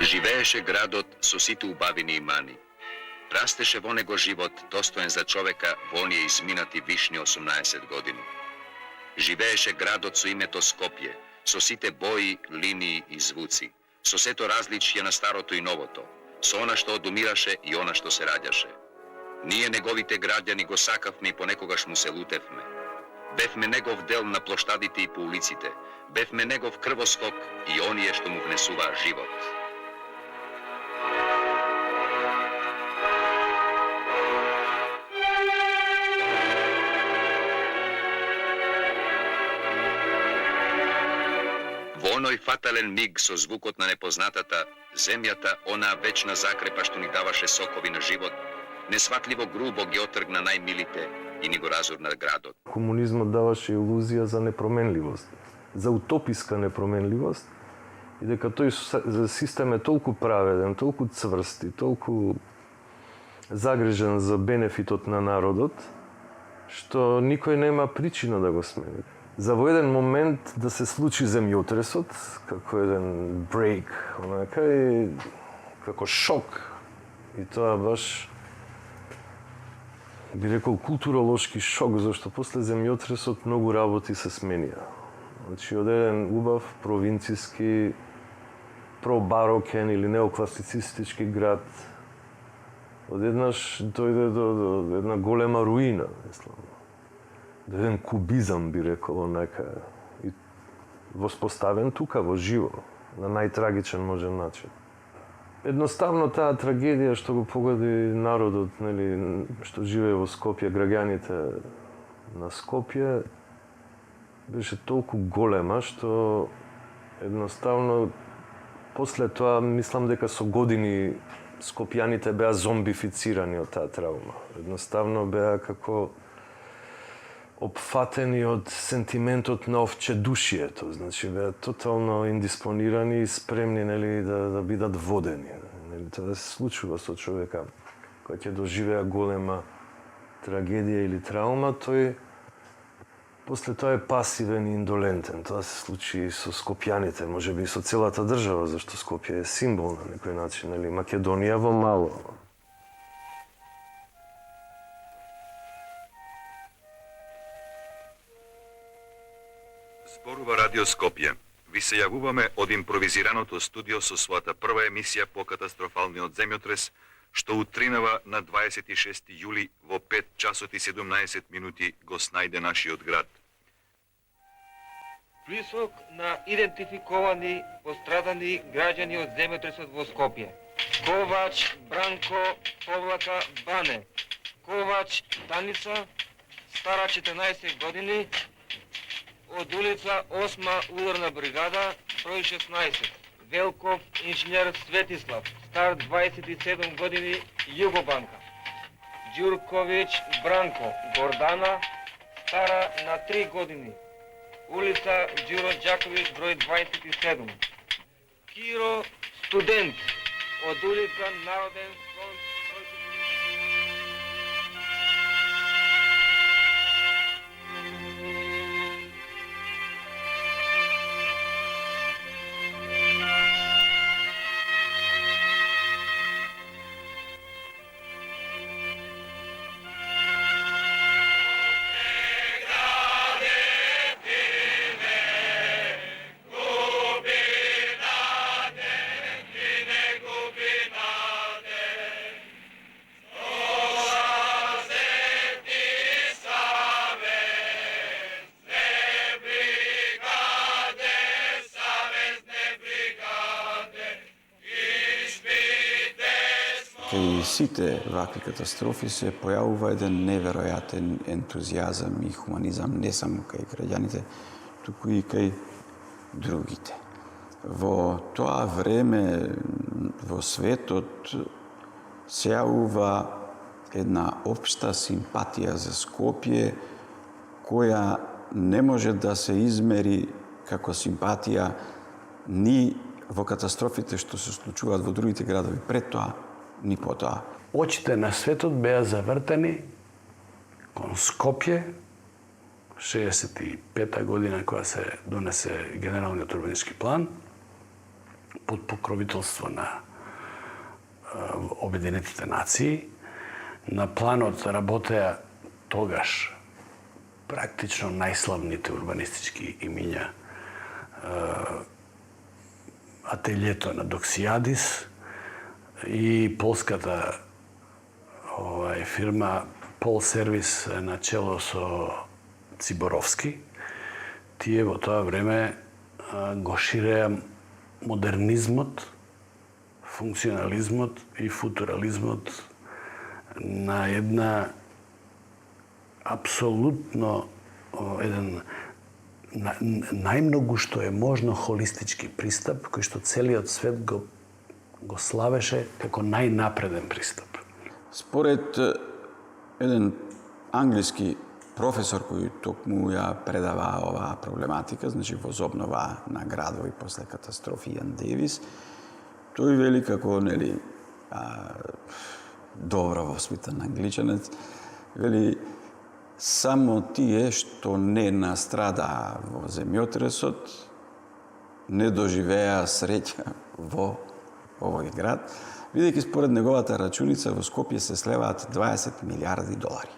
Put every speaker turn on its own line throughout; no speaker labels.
Живееше градот со сите убавини и мани. Растеше во него живот достоен за човека во оние изминати вишни 18 години. Живееше градот со името Скопје, со сите бои, линии и звуци, со сето различие на старото и новото, со она што одумираше и она што се раѓаше. Ние неговите граѓани го сакавме и понекогаш му се лутевме. Бевме негов дел на плоштадите и по улиците, бевме негов крвоскок и оние што му внесуваа живот. Во оној фатален миг со звукот на непознатата, земјата, онаа вечна закрепа што ни даваше сокови на живот, несватливо грубо ги отргна најмилите и ни го разурна градот.
Комунизмот даваше илузија за непроменливост, за утописка непроменливост, и дека тој систем е толку праведен, толку цврст и толку загрижен за бенефитот на народот, што никој нема причина да го смени. За во еден момент да се случи земјотресот, како еден брейк, онака и како шок. И тоа баш би рекол културолошки шок, зашто после земјотресот многу работи се сменија. Значи, од еден убав провинциски, пробарокен или неокласицистички град, одеднаш дојде до една голема руина, мислам. До еден кубизам, би рекол, онака, и воспоставен тука, во живо, на најтрагичен можен начин. Едноставно таа трагедија што го погоди народот, нели, што живее во Скопје, граѓаните на Скопје, беше толку голема што едноставно после тоа мислам дека со години скопјаните беа зомбифицирани од таа траума. Едноставно беа како опфатени од сентиментот на овчедушието, значи беа тотално индиспонирани и спремни, нели, да бидат водени. Нели, тоа се случува со човека кој ќе доживеа голема трагедија или траума, тој после тоа е пасивен и индолентен. Тоа се случи и со скопјаните, можеби и со целата држава, зашто Скопје е символ на некој начин, нели, Македонија во мало.
Зборува Радио Скопје. Ви се јавуваме од импровизираното студио со својата прва емисија по катастрофалниот земјотрес, што утринава на 26 јули во 5 часот и 17 минути го снајде нашиот град.
Список на идентификовани пострадани граѓани од земјотресот во Скопје. Ковач Бранко Повлака Бане. Ковач Таница, стара 14 години, од улица 8 ударна бригада, број 16. Велков инженер Светислав, стар 27 години, Југобанка. Ѓурковиќ Бранко Гордана, стара на 3 години, улица Ѓуро Ѓаковиќ, број 27. Киро студент, од улица Народен фронт, број
Кај сите вакви катастрофи се појавува еден неверојатен ентузијазам и хуманизам не само кај граѓаните, туку и кај другите. Во тоа време во светот се јавува една општа симпатија за Скопје која не може да се измери како симпатија ни во катастрофите што се случуваат во другите градови пред тоа, ни потоа.
Очите на светот беа завртени кон Скопје, 65-та година кога се донесе генералниот урбанистички план, под покровителство на Обединетите нации. На планот работеа тогаш практично најславните урбанистички имиња. Ателјето на Доксијадис и полската фирма Пол Сервис на чело со Циборовски. Тие во тоа време го ширеа модернизмот, функционализмот и футурализмот на една апсолутно еден најмногу што е можно холистички пристап кој што целиот свет го славеше како најнапреден пристап.
Според еден англиски професор кој токму ја предава оваа проблематика, значи во обнова на градови после катастрофи Иан Дейвис, тој вели како, нели, добро воспитан англичанец, вели само тие што не настрадаа во земјотресот, не доживеа среќа во овој град, бидејќи според неговата рачуница во Скопје се слеваат 20 милиарди долари.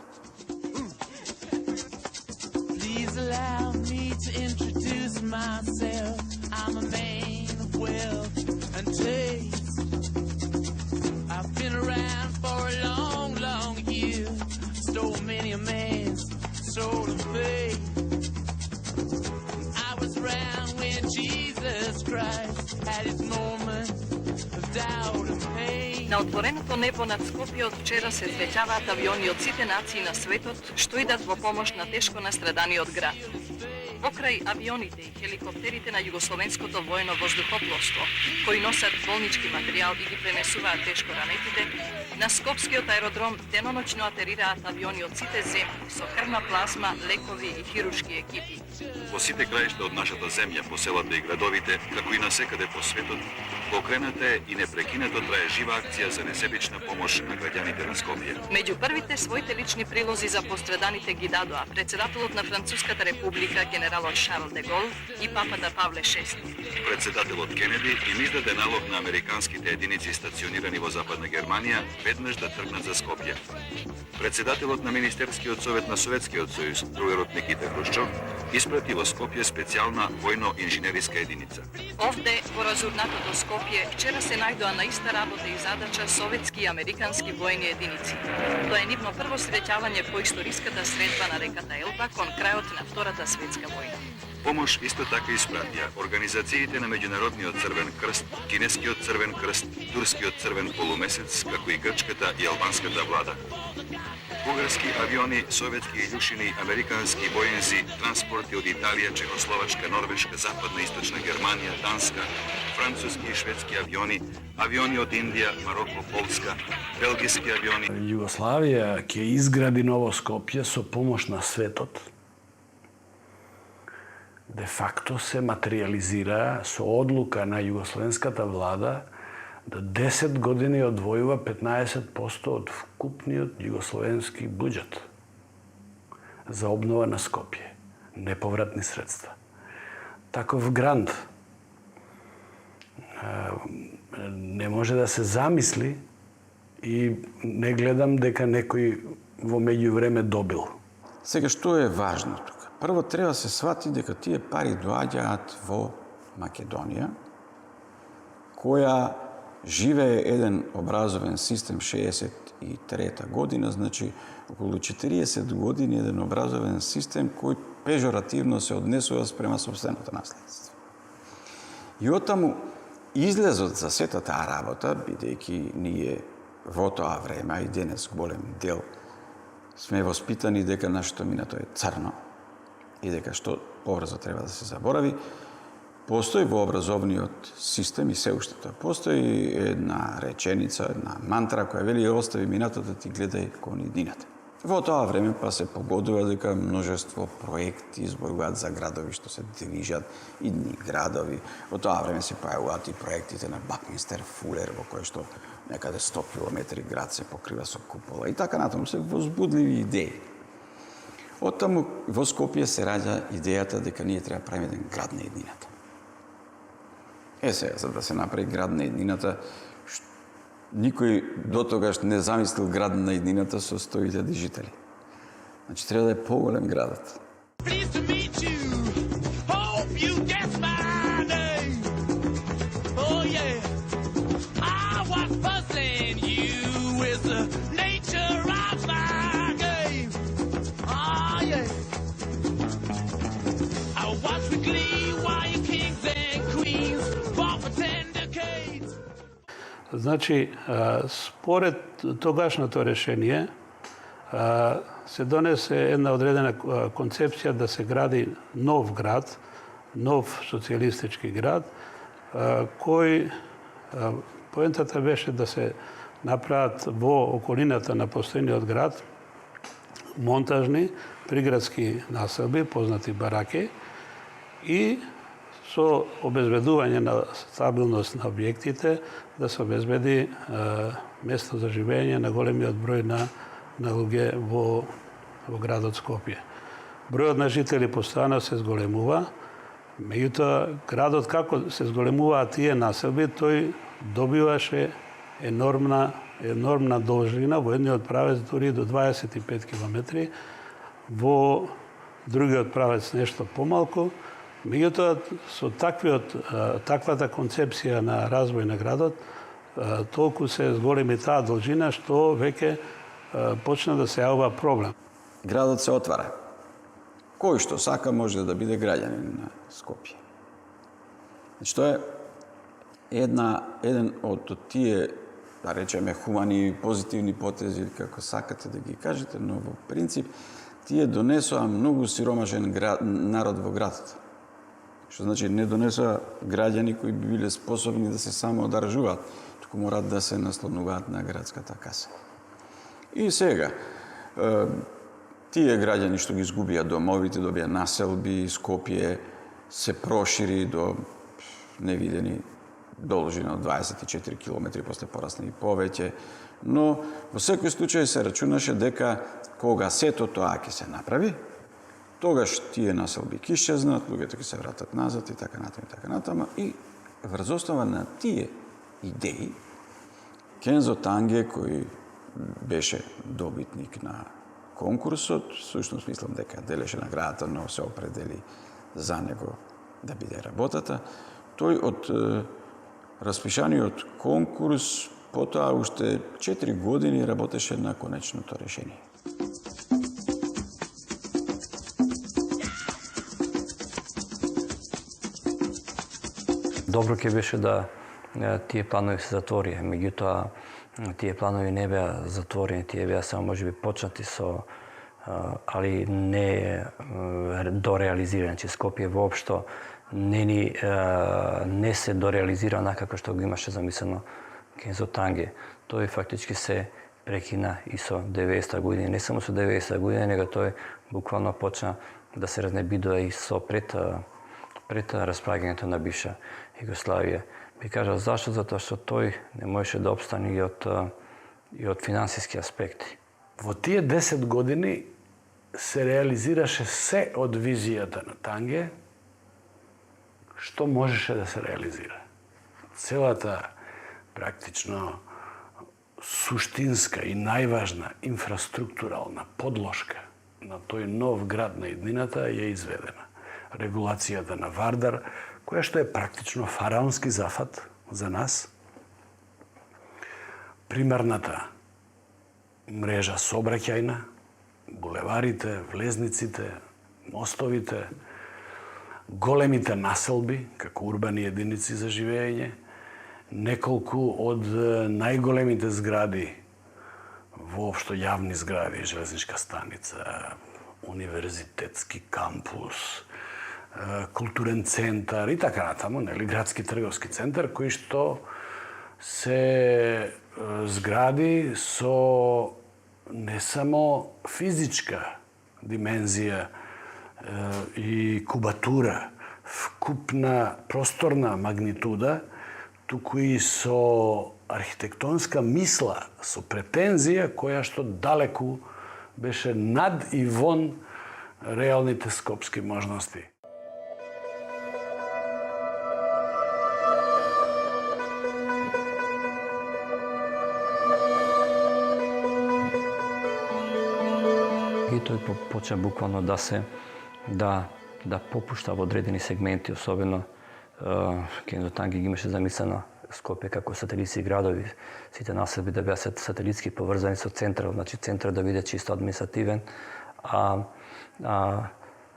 На отвореното небо над Скопје од вчера се свеќаваат авиони од сите нации на светот што идат во помош на тешко настраданиот град. Покрај авионите и хеликоптерите на Југословенското воено воздухопловство, кои носат болнички материјал и ги пренесуваат тешко ранетите, на Скопскиот аеродром деноноќно атерираат авиони од сите земји со крвна плазма, лекови и хируршки екипи.
Во сите краишта од нашата земја, по селата и градовите, како и насекаде по светот, покрената е и непрекинато трае жива акција за несебична помош на граѓаните на Скопје.
Меѓу првите своите лични прилози за постраданите ги дадоа председателот на Француската република генералот Шарл де Гол и папата Павле VI.
Председателот Кенеди им издаде налог на американските единици стационирани во Западна Германија веднаш да тргнат за Скопје. Председателот на Министерскиот совет на Советскиот сојуз, другарот Никита Хрушчов, испрати во Скопје специјална војно-инженериска единица.
Овде, во разурнатото Скопје, вчера се најдоа на иста работа и задача советски и американски војни единици. Тоа е нивно прво среќавање по историската средба на реката Елба кон крајот на Втората светска војна.
Помош исто така испратија организациите на Меѓународниот црвен крст, Кинескиот црвен крст, Турскиот црвен полумесец, како и грчката и албанската влада. Бугарски авиони, советски илјушини, американски воензи, транспорти од Италија, Чехословачка, Норвешка, Западна и Источна Германија, Данска, француски и шведски авиони, авиони од Индија, Мароко, Полска, белгиски авиони.
Југославија ќе изгради ново Скопје со помош на светот. Де факто се материјализира со одлука на југословенската влада да 10 години одвојува 15% од вкупниот југословенски буџет за обнова на Скопје. Неповратни средства. Таков грант не може да се замисли и не гледам дека некој во меѓувреме добил.
Сега, што е важно тука? Прво треба се свати дека тие пари доаѓаат во Македонија, која живее еден образовен систем 63-та година, значи околу 40 години еден образовен систем кој пежоративно се однесува спрема собственото наследство. И оттаму излезот за сета таа работа, бидејќи ние во тоа време, и денес голем дел, сме воспитани дека нашето минато е црно и дека што побрзо треба да се заборави, постои во образовниот систем и се уште тоа. Постои една реченица, една мантра која вели остави минато да ти гледај кон иднината. Во тоа време па се погодува дека множество проекти изборуваат за градови што се движат, идни градови. Во тоа време се појавуваат и проектите на Бакминстер Фулер, во кој што некаде 100 километри град се покрива со купола и така натаму, се возбудливи идеи. Оттаму во Скопје се раѓа идејата дека ние треба да правиме еден град на еднината. Сега, за да се направи град на еднината, никој до тогаш не замислил град на еднината со 100.000 жители. Значи треба да е поголем градот.
Pleased to meet you. Hope you guess my name. Oh yeah. I was puzzling you with the nature of my game. Oh yeah. I watch with glee while you kings and queens fought for 10 decades.
Значи, според тогашното решение, се донесе една одредена концепција да се гради нов град, нов социјалистички град, кој поентата беше да се направат во околината на постојниот град монтажни приградски населби, познати бараки, и со обезбедување на стабилност на објектите да се обезбеди место за живење на големиот број на луѓе во градот Скопје. Бројот на жители постојано се зголемува, меѓутоа градот како се зголемуваат тие населби, тој добиваше енормна должина во едниот правец дури до 25 километри, во другиот правец нешто помалку. Меѓутоа со таквата концепција на развој на градот, толку се зголеми таа должина што веќе почна да се јавува проблем.
Градот се отвара. Кој што сака може да биде граѓанин на Скопје. Значи, тоа е еден од тие, да речеме, хумани, позитивни потези, како сакате да ги кажете, но во принцип тие донесоа многу сиромашен народ во градот. Што значи не донесоа граѓани кои би биле способни да се самоодржуваат, туку мораат да се наслонуваат на градската каса. И сега, тие граѓани што ги изгубија домовите, добија населби, Скопје се прошири до невидени должина од 24 километри, после порасна и повеќе, но во секој случај се рачунаше дека кога сето тоа ќе се направи, тогаш тие населби ќе исчезнат, луѓето ќе се вратат назад и така натаму, и врз основа на тие идеи Кензо Танге, кој беше добитник на конкурсот, всушност мислам дека делеше наградата, но се определи за него да биде работата. Тој од распишаниот конкурс потоа уште 4 години работеше на конечното решение.
Добро ќе беше да тие планови се затворија, меѓутоа тие планови не беа затворени, тие беа само можеби почнати али не дореализирани. Значи Скопје воопшто не се дореализира онака што го имаше замислено Кензо Танге. Тој фактички се прекина и со 90-та година, не само со 90-та година, него тој буквално почна да се разнебидува и со пред распраѓањето на бивша Југославија. Би кажал зашто? Затоа што тој не можеше да опстане и од финансиски аспекти.
Во тие 10 години се реализираше се од визијата на Танге, што можеше да се реализира. Целата практично суштинска и најважна инфраструктурална подложка на тој нов град на еднината е изведена. Регулацијата на Вардар, која што е практично фараонски зафат за нас, примерната мрежа сообраќајна, булеварите, влезниците, мостовите, големите населби, како урбани единици за живење, неколку од најголемите згради, воопшто јавни згради, железничка станица, универзитетски кампус, културен центар и така натаму, градски трговски центар, кои што се згради со не само физичка димензија и кубатура, вкупна просторна магнитуда, туку и со архитектонска мисла, со претензија која што далеку беше над и вон реалните скопски можности.
и тој почна буквално да попушта во одредени сегменти, особено Кензо Танги ги имаше замислено Скопје како сателитски градови, сите населби да беа сателитски поврзани со центарот, значи центарот да биде чисто административен, а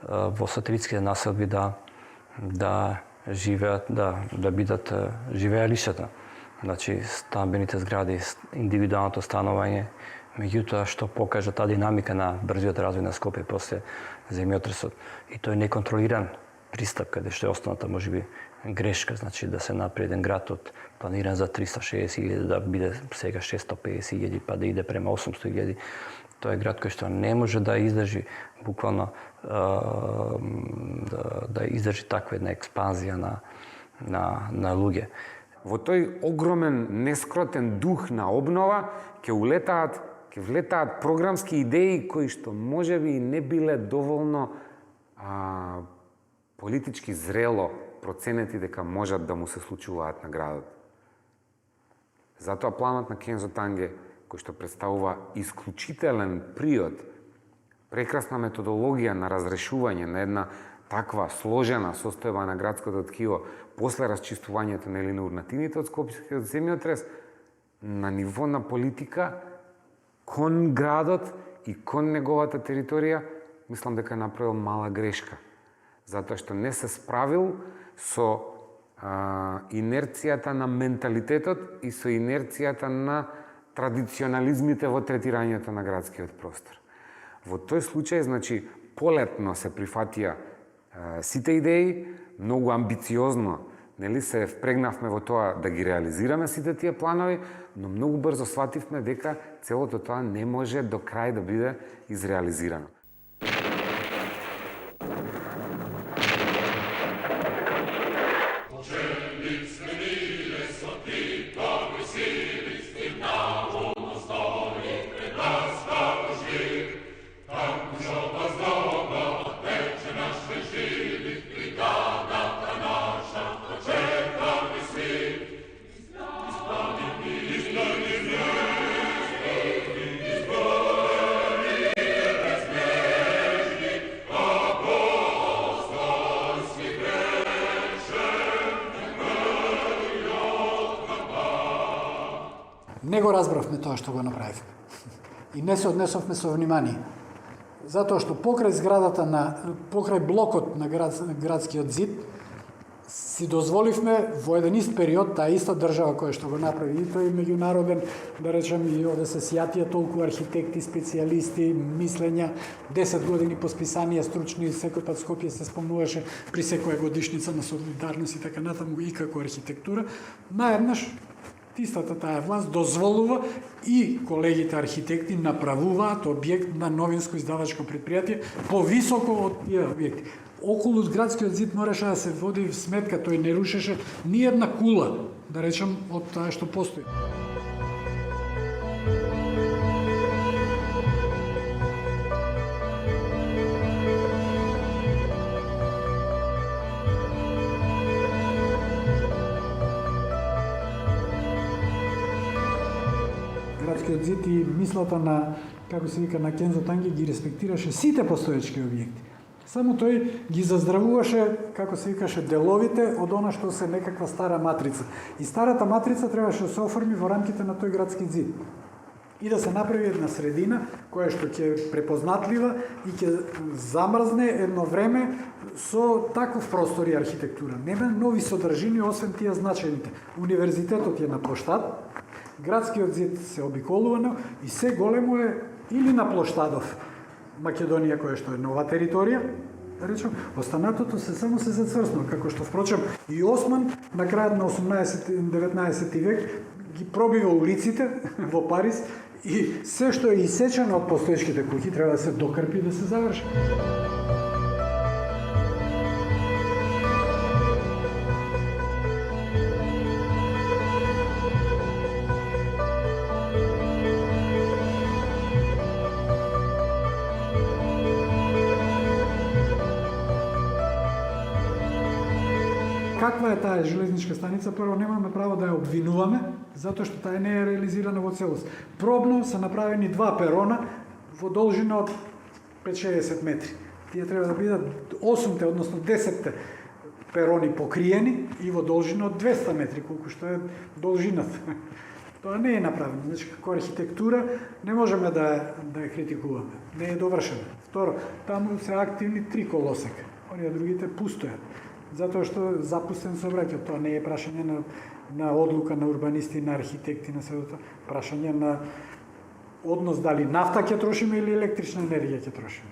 во сателитските населби да живеат, да бидат живеалишата. Значи стамбените згради, индивидуалното становање, меѓутоа што покажа таа динамика на брзиот развој на Скопје после земјотресот и тој неконтролиран пристап, каде што е основната можеби грешка, значи да се направи еден град од планиран за 360.000 да биде сега 650.000 па да иде према 800.000. Тоа е град кој што не може да издржи буквално да издржи таква една експанзија на луѓе.
Во тој огромен нескротен дух на обнова ќе влетаат програмски идеи кои што можеби не биле доволно политички зрело проценети дека можат да му се случуваат на градот. Затоа планот на Кензо Танге, кој што представува исклучителен приод, прекрасна методологија на разрешување на една таква сложена состојба на градското ткиво после расчистувањето на урнатините од Скопскиот земјотрес, на ниво на политика кон градот и кон неговата територија, мислам дека направил мала грешка. Затоа што не се справил со инерцијата на менталитетот и со инерцијата на традиционализмите во третирањето на градскиот простор. Во тој случај, значи, полетно се прифатија сите идеи, многу амбициозно, нели, се впрегнавме во тоа да ги реализираме сите тие планови, но многу брзо свативме дека целото тоа не може до крај да биде изреализирано.
Не го разбравме тоа што го направивме. И не се однесовме со внимание. Затоа што покрај зградата покрај блокот на градскиот зид си дозволивме во еден ист период таа иста држава која што го направи и тој меѓународен, да речем, и овде се сјатија толку архитекти, специјалисти, мислења, 10 години по списанија стручни, секој пат Скопје се спомнуваше при секоја годишница на солидарност и така натаму и како архитектура, наеднаш истата таа власт дозволува и колегите архитекти направуваат објект на новинско издавачко предпријатие повисоко од тие објекти. Околу градскиот зид мораше да се води сметка, тој не рушеше ни една кула, да речем, од тоа што постои. Градскиот зид и мислата на, како се вика, на Кензо Танги ги респектираше сите постоечки објекти. Само тој ги заздравуваше, како се викаше, деловите од она што се некаква стара матрица. И старата матрица требаше да се оформи во рамките на тој градски зид. И да се направи една средина која што ќе препознатлива и ќе замрзне едно време со таков простор и архитектура. Нема нови содржини освен тие значајните. Универзитетот е на плоштад, градскиот зид се обиколувано и се големо е или на плоштадов Македонија, која што е нова територија, да речем, останатото само се зацврсно, како што впрочем и Осман на крајот на 18-19 век ги пробива улиците во Париз и се што е исечено од постоечките куќи треба да се докрпи и да се заврши. Каква е таа железничка станица? Прво, немаме право да ја обвинуваме, затоа што таа не е реализирана во целост. Пробно се направени 2 перона во должина од 5-60 метри. Тие треба да бидат 8-те, односно 10-те перони покриени и во должина од 200 метри, колку што е должината. Тоа не е направено. Значи, како архитектура не можеме да ја критикуваме. Не е довршена. Второ, таму се активни 3 колосека. Оние другите пустојат. Затоа што запустен сообраќај. Тоа не е прашање на одлука на урбанисти, на архитекти, на седото. Прашање на однос дали нафта ќе трошиме или електрична енергија ќе трошиме.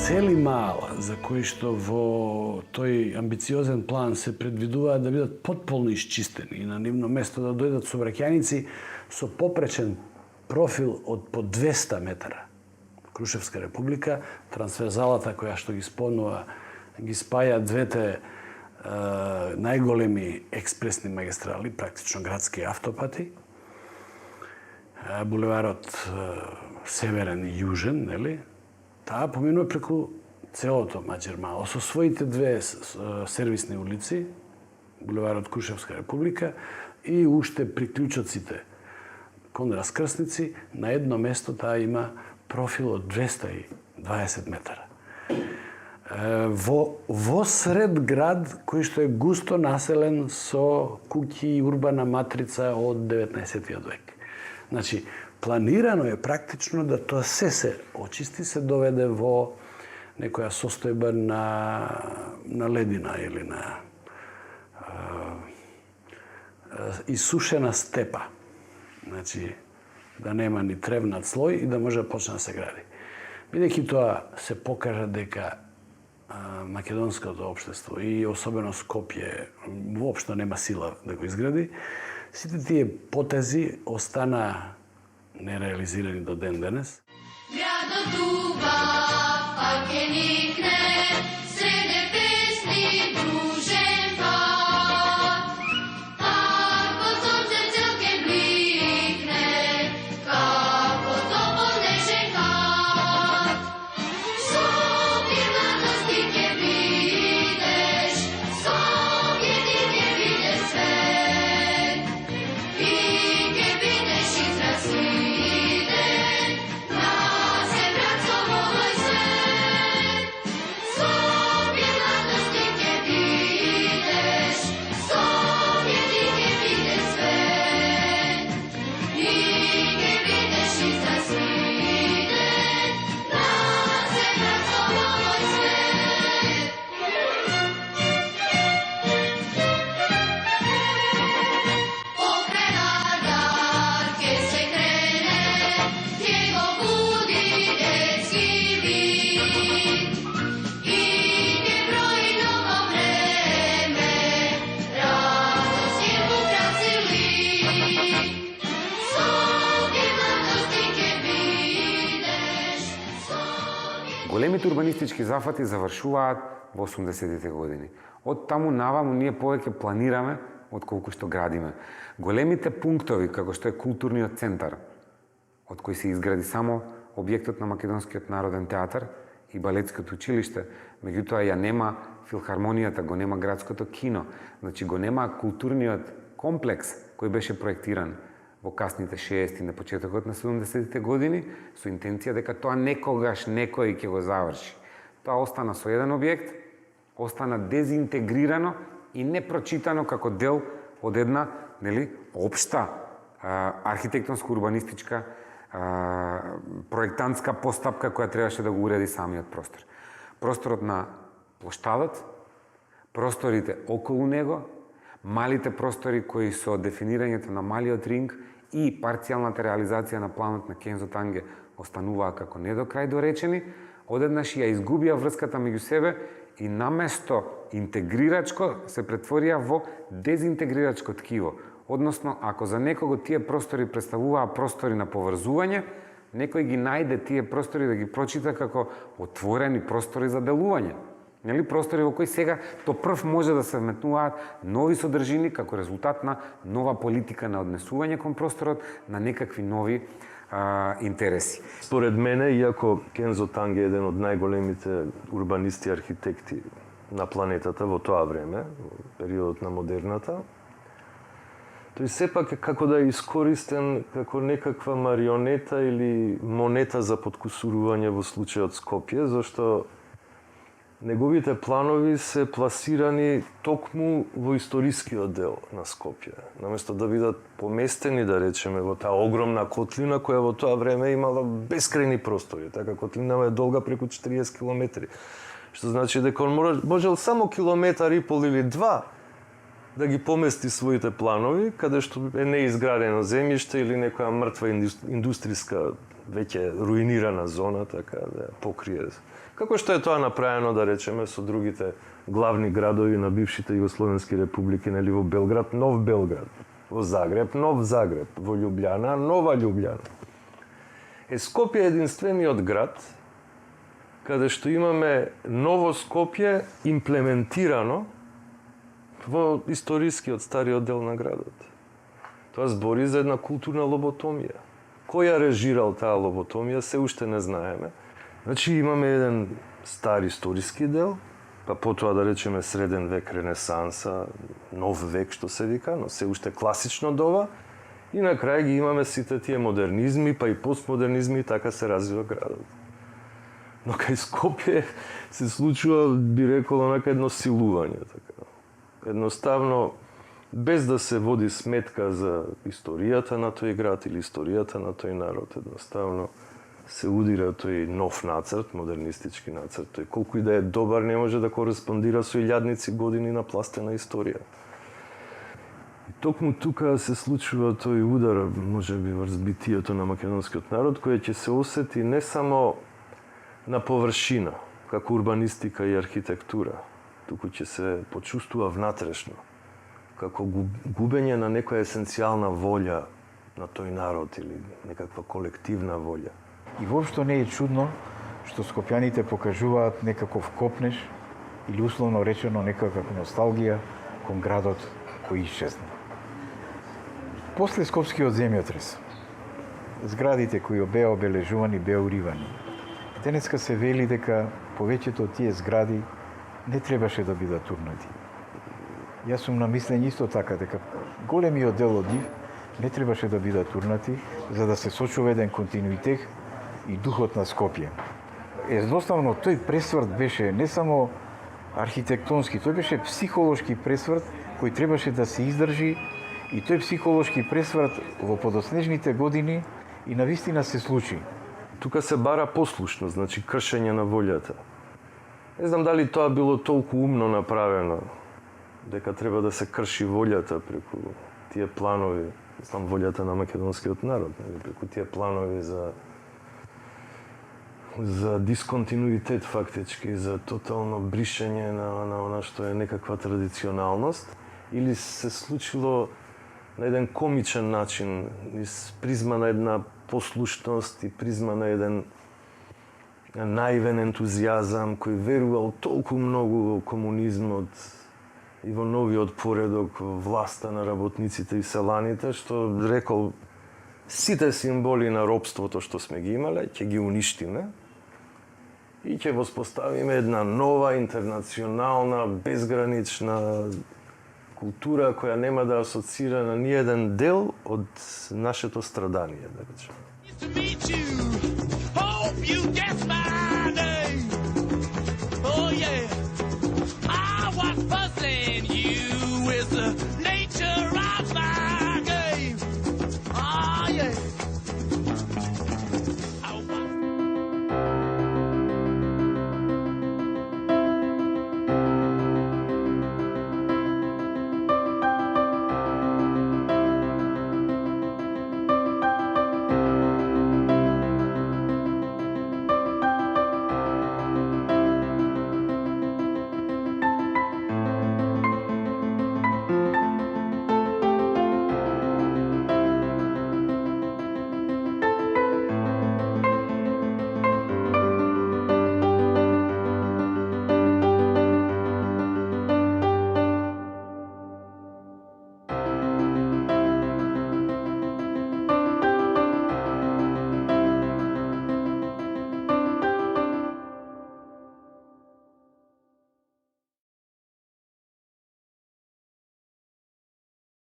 Цели мала, за кои што во тој амбициозен план се предвидуваат да бидат потполно исчистени и на нивно место да дојдат сообраќајници со попречен профил од по 200 метра. Крушевска република, трансверзалата која што ги спомнува, ги спаја двете најголеми експресни магистрали, практично градски автопати, булеварот северен и јужен, нели? Таа поминува преку целото Маџермало со своите две сервисни улици, булеварот Крушевска република и уште приклучоците кон раскрсници, на едно место таа има профил од 220 метра. Во сред град кој што е густо населен со куќи и урбана матрица од 19. век. Значи, планирано е практично да тоа се очисти, се доведе во некоја состојба на ледина или на исушена степа. Значи, да нема ни тревнат слој и да може да почне да се гради. Бидејќи тоа се покажа дека македонското општество и особено Скопје воопшто нема сила да го изгради, сите тие потези остана нереализирани до ден денес.
Градот убав, пак ќе никне, среде песни дружен пат. Ако сонце цел ќе бликне, како топол нежен кат. Скопје младости ќе видеш, Скопје ти ќе видеш свет. И ќе видеш изрази
Големите урбанистички зафати завршуваат во 80-тите години. Од таму наваму ние повеќе планираме отколку што градиме. Големите пунктови, како што е културниот центар, од кој се изгради само објектот на Македонскиот народен театар и балетското училиште, меѓутоа ја нема филхармонијата, го нема градското кино, значи го нема културниот комплекс кој беше проектиран во касните 60-ти на почетокот на 70-тите години, со интенција дека тоа некогаш некој ќе го заврши. Тоа остана со еден објект, остана дезинтегрирано и непрочитано како дел од една, нели, општа архитектонско-урбанистичка проектантска постапка која требаше да го уреди самиот простор. Просторот на плоштадот, просторите околу него, малите простори кои со дефинирањето на малиот ринг и парцијалната реализација на планот на Кензо Танге остануваа како не до крај доречени, одеднаш ја изгубија врската меѓу себе и наместо интегрирачко се претворија во дезинтегрирачко ткиво. Односно, ако за некого тие простори представуваа простори на поврзување, некој ги најде тие простори да ги прочита како отворени простори за делување. Нели, простори во кои сега то прв може да се вметнуваат нови содржини како резултат на нова политика на однесување кон просторот, на некакви нови интереси.
Според мене, иако Кензо Танге е еден од најголемите урбанисти и архитекти на планетата во тоа време, во периодот на модерната, тој сепак е како да е искористен како некаква марионета или монета за подкусурување во случајот Скопје, зашто неговите планови се пласирани токму во историскиот дел на Скопје. Наместо да бидат поместени, да речеме, во таа огромна котлина која во тоа време имала бескрајни простори. Така котлинава е долга преку 40 километри. Што значи дека он можел само километар и пол или два да ги помести своите планови, каде што е неизградено земјиште или некоја мртва индустријска, веќе руинирана зона, така да покрие. Како што е тоа направено, да речеме, со другите главни градови на бившите југословенски републики, нели, во Белград, нов Белград, во Загреб, нов Загреб, во Љубљана, нова Љубљана. Скопје е единствениот град каде што имаме ново Скопје имплементирано во историскиот стариот дел на градот. Тоа збори за една културна лоботомија. Кој ја режирал таа лоботомија, се уште не знаеме. Значи имаме еден стар историски дел, па потоа да речеме среден век, ренесанса, нов век што се вика, но се уште класично дова. И на крај ги имаме сите тие модернизми, па и постмодернизми, и така се развива градот. Но кај Скопје се случува, би рекол, онака едно силување. Така. Едноставно, без да се води сметка за историјата на тој град или историјата на тој народ, едноставно се удира тој нов нацрт, модернистички нацрт. Тој колку и да е добар, не може да кореспондира со илјадници години на пластена историја. И токму тука се случува тој удар, може би, врз битието на македонскиот народ, кој ќе се осети не само на површина, како урбанистика и архитектура, туку ќе се почувствува внатрешно, како губење на некоја есенцијална волја на тој народ или некаква колективна волја.
И воопшто не е чудно што скопјаните покажуваат некаков копнеж или условно речено некаква носталгија кон градот кој исчезна. После Скопскиот земјотрес, зградите кои беа обележувани беа уривани. Денеска се вели дека повеќето од тие згради не требаше да бидат турнати. Јас сум на мислење исто така, дека големиот дел од нив не требаше да бидат турнати, за да се сочува еден континуитет и духот на Скопје. Едноставно, тој пресврт беше не само архитектонски, тој беше психолошки пресврт кој требаше да се издржи и тој психолошки пресврт во подоснежните години и навистина се случи.
Тука се бара послушност, значи кршење на волјата. Не знам дали тоа било толку умно направено, дека треба да се крши волјата преку тие планови, не знам, волјата на македонскиот народ, преку тие планови за дисконтинуитет фактички, за тотално бришење на она што е некаква традиционалност, или се случило на еден комичен начин, из призма на една послушност и призма на еден наивен ентузијазам кој верувал толку многу во комунизмот и во новиот поредок, во власта на работниците и селаните, што рекол сите символи на робството што сме ги имале, ќе ги уништиме и ќе воспоставиме една нова, интернационална, безгранична култура која нема да асоцира на ниеден дел од нашето страдание, да речем.